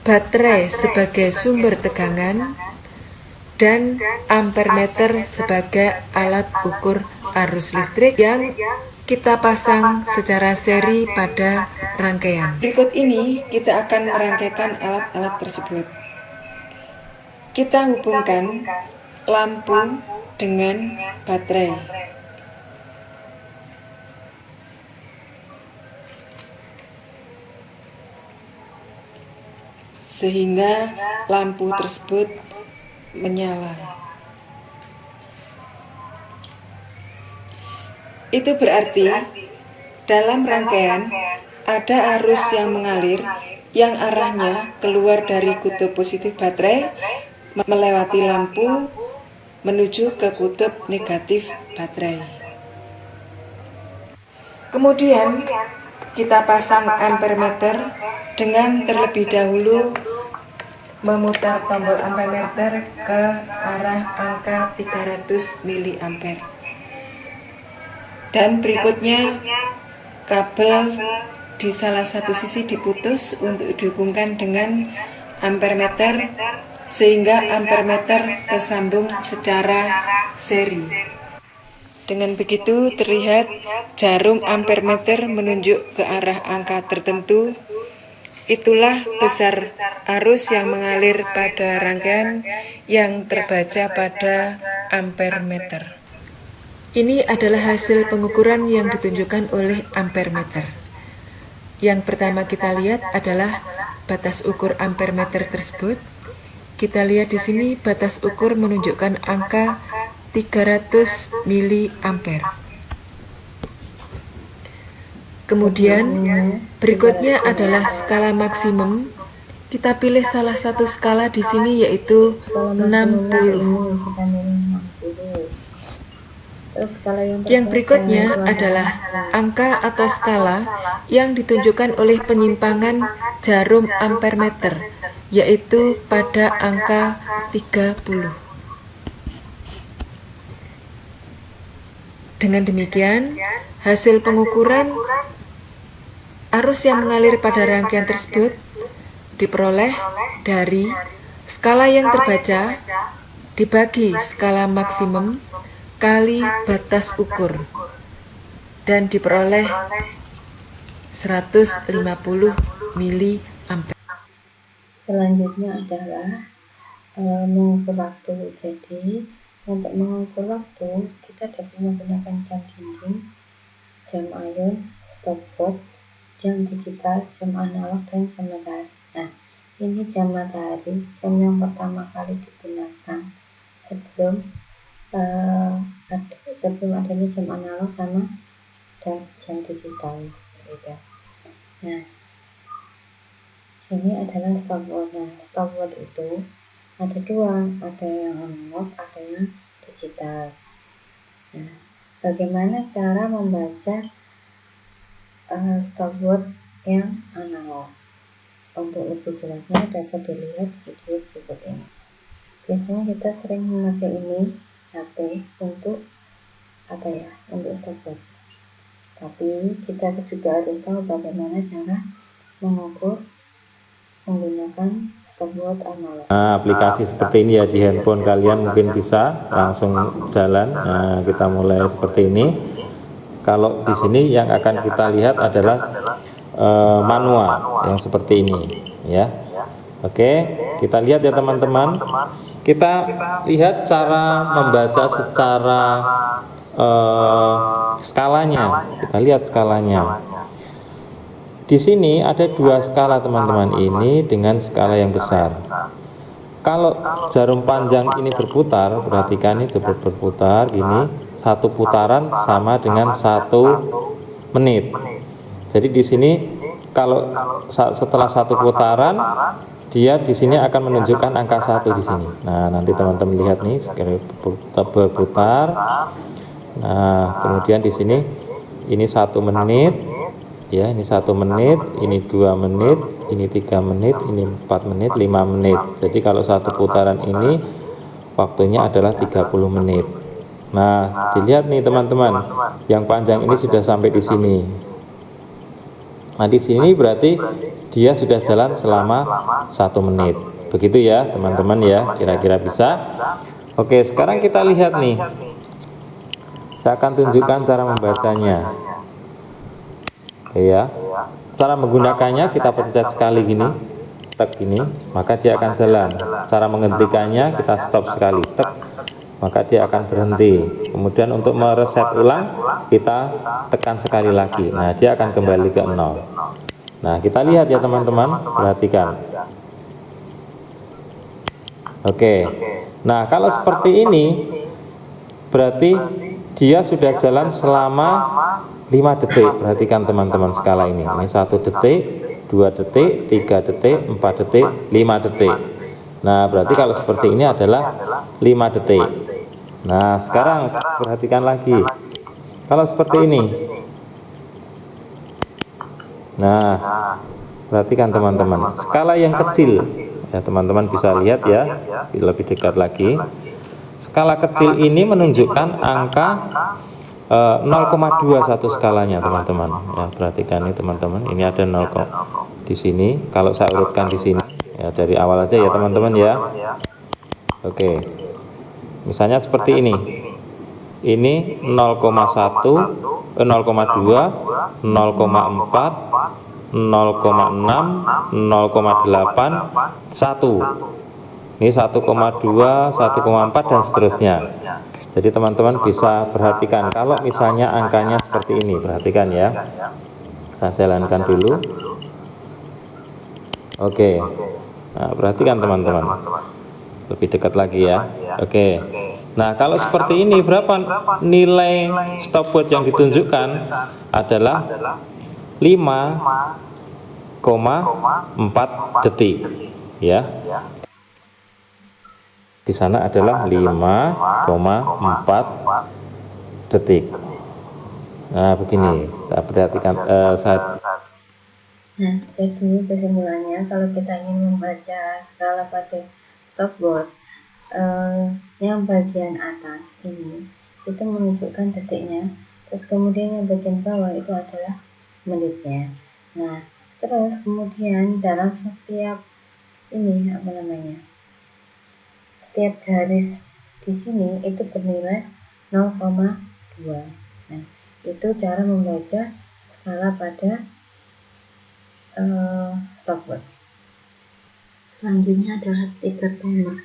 baterai sebagai sumber tegangan, dan ampermeter sebagai alat ukur arus listrik yang kita pasang secara seri pada rangkaian. Berikut ini kita akan merangkaikan alat-alat tersebut. Kita hubungkan lampu dengan baterai. Sehingga lampu tersebut menyala. Itu berarti dalam rangkaian ada arus yang mengalir yang arahnya keluar dari kutub positif baterai melewati lampu menuju ke kutub negatif baterai. Kemudian kita pasang ampermeter dengan terlebih dahulu memutar tombol ampermeter ke arah angka 300 mA. Dan berikutnya kabel di salah satu sisi diputus untuk dihubungkan dengan ampermeter sehingga ampermeter tersambung secara seri. Dengan begitu terlihat jarum ampermeter menunjuk ke arah angka tertentu. Itulah besar arus yang mengalir pada rangkaian yang terbaca pada ampermeter. Ini adalah hasil pengukuran yang ditunjukkan oleh ampermeter. Yang pertama kita lihat adalah batas ukur ampermeter tersebut. Kita lihat di sini batas ukur menunjukkan angka 300 mA. Kemudian berikutnya adalah skala maksimum. Kita pilih salah satu skala di sini yaitu 60. Yang berikutnya adalah angka atau skala yang ditunjukkan oleh penyimpangan jarum ampermeter yaitu pada angka 30. Dengan demikian, hasil pengukuran arus yang mengalir pada rangkaian tersebut diperoleh dari skala yang terbaca dibagi skala maksimum kali batas ukur dan diperoleh 150 mA. Selanjutnya adalah mengukur waktu. Jadi untuk mengukur waktu kita dapat menggunakan jam dinding, jam ion, stopwatch, jam digital, jam analog, dan jam matahari. Nah, ini jam matahari, jam yang pertama kali digunakan sebelum adanya jam analog sama jam digital. Beda. Nah, ini adalah stopwatch. Nah, stopwatch itu ada dua, ada yang analog, ada yang digital. Nah, bagaimana cara membaca stopwatch yang analog? Untuk lebih jelasnya dapat dilihat video berikut ini. Biasanya kita sering memakai ini HP untuk untuk stopwatch. Tapi kita juga harus tahu bagaimana cara mengukur menggunakan stopwatch analog. Nah, aplikasi seperti ini ya di handphone kalian mungkin bisa langsung jalan. Nah, kita mulai seperti ini. Kalau di sini yang akan kita lihat adalah manual yang seperti ini ya. Oke, kita lihat ya teman-teman. Kita lihat cara membaca secara skalanya. Kita lihat skalanya. Di sini ada dua skala teman-teman, ini dengan skala yang besar. Kalau jarum panjang ini berputar, perhatikan ini berputar gini, satu putaran sama dengan 1 menit. Jadi di sini kalau setelah satu putaran, dia di sini akan menunjukkan angka 1 di sini. Nah, nanti teman-teman lihat nih, sekali berputar. Nah, kemudian di sini ini 1 menit. Ya, ini 1 menit, ini 2 menit, ini 3 menit, ini 4 menit, 5 menit. Jadi kalau satu putaran ini waktunya adalah 30 menit. Nah, dilihat nih teman-teman, yang panjang ini sudah sampai di sini. Nah, di sini berarti dia sudah jalan selama 1 menit. Begitu ya teman-teman ya, kira-kira bisa. Oke, sekarang kita lihat nih. Saya akan tunjukkan cara membacanya. Ya, cara menggunakannya kita pencet sekali gini, tek gini, maka dia akan jalan. Cara menghentikannya kita stop sekali, tek. maka dia akan berhenti. Kemudian untuk mereset ulang, kita tekan sekali lagi. Nah, dia akan kembali ke 0. Nah, kita lihat ya teman-teman, perhatikan. Oke. Nah, kalau seperti ini berarti dia sudah jalan selama 5 detik. Perhatikan teman-teman skala ini. Ini 1 detik, 2 detik, 3 detik, 4 detik, 5 detik. Nah, berarti kalau seperti ini adalah 5 detik. Nah, sekarang perhatikan lagi. Kalau seperti ini. Nah, perhatikan teman-teman. Skala yang kecil. Ya, teman-teman bisa lihat ya, lebih dekat lagi. Skala kecil ini menunjukkan angka 0,2 satu skalanya, teman-teman. Ya, perhatikan ini teman-teman. Ini ada 0 di sini. Kalau saya urutkan di sini, ya dari awal aja ya teman-teman ya. Oke. Misalnya seperti ini. Ini 0,1, 0,2, 0,4, 0,6, 0,8, 1. Ini 1,2, 1,4 dan seterusnya. Jadi teman-teman bisa perhatikan kalau misalnya angkanya seperti ini, perhatikan ya. Saya jalankan dulu. Oke. Nah, perhatikan teman-teman. Lebih dekat lagi ya. Oke. Nah, kalau seperti ini berapa nilai stopwatch yang ditunjukkan adalah 5,4 detik ya. Di sana adalah 5,4 detik. Nah, begini. Saya perhatikan Nah, jadi kesimpulannya kalau kita ingin membaca skala pada stopwatch, yang bagian atas ini itu menunjukkan detiknya, terus kemudian yang bagian bawah itu adalah menitnya. Nah, terus kemudian dalam setiap setiap garis di sini itu bernilai 0,2. Nah, itu cara membaca skala pada stopwatch. Selanjutnya adalah trigger timer.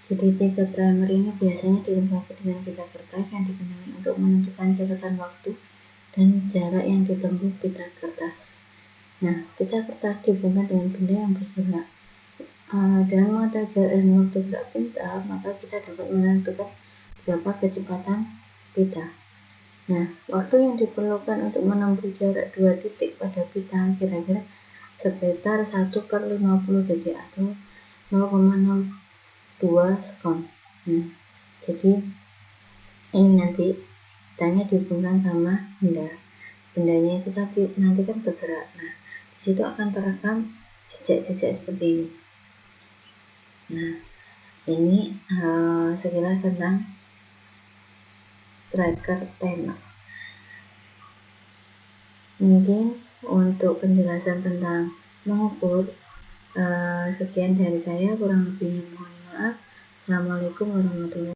Jadi trigger timer ini biasanya dilengkapi dengan pita kertas yang digunakan untuk menentukan catatan waktu dan jarak yang ditempuh pita kertas. Nah, pita kertas dihubungkan dengan benda yang bergerak. Dengan mengetahui jarak dan waktu gerak pita, maka kita dapat menentukan berapa kecepatan pita. Nah, waktu yang diperlukan untuk menempuh jarak 2 titik pada pita kira-kira sekitar 1/50 detik atau 0,02 sekon. Jadi ini nanti pitanya dihubungkan sama bendanya itu nanti kan bergerak. Nah, di situ akan terekam jejak-jejak seperti ini. Nah, ini sekilas tentang trigger timer. Mungkin untuk penjelasan tentang mengukur, sekian dari saya, kurang lebihnya mohon maaf. Assalamualaikum warahmatullahi wabarakatuh.